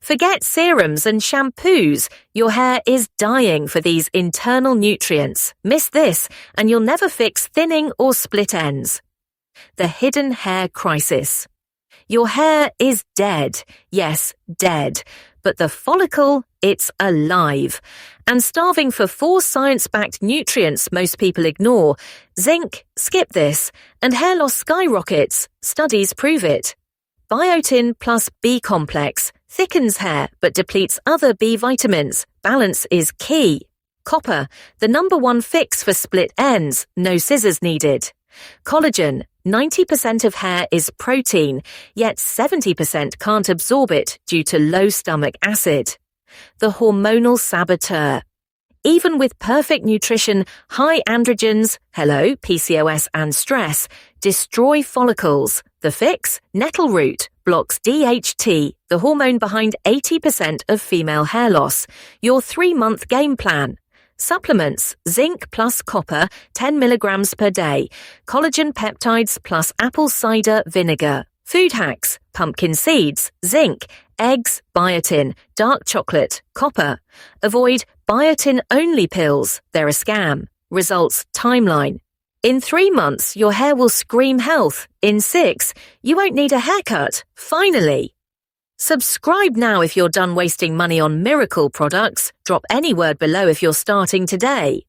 Forget serums and shampoos. Your hair is dying for these internal nutrients. Miss this, and you'll never fix thinning or split ends. The hidden hair crisis. Your hair is dead. Yes, dead. But the follicle, it's alive. And starving for 4 science-backed nutrients most people ignore. Zinc, skip this. And hair loss skyrockets. Studies prove it. Biotin plus B complex thickens hair but depletes other B vitamins. Balance is key. Copper, the #1 fix for split ends, no scissors needed. Collagen, 90% of hair is protein, yet 70% can't absorb it due to low stomach acid. The hormonal saboteur. Even with perfect nutrition, high androgens, hello, PCOS and stress, destroy follicles. The fix? Nettle root blocks DHT, the hormone behind 80% of female hair loss. Your 3-month game plan. Supplements, zinc plus copper, 10 milligrams per day. Collagen peptides plus apple cider vinegar. Food hacks, pumpkin seeds, zinc, eggs, biotin, dark chocolate, copper. Avoid biotin-only pills, they're a scam. Results timeline. In 3 months, your hair will scream health. In 6, you won't need a haircut. Finally. Subscribe now if you're done wasting money on miracle products. Drop any word below if you're starting today.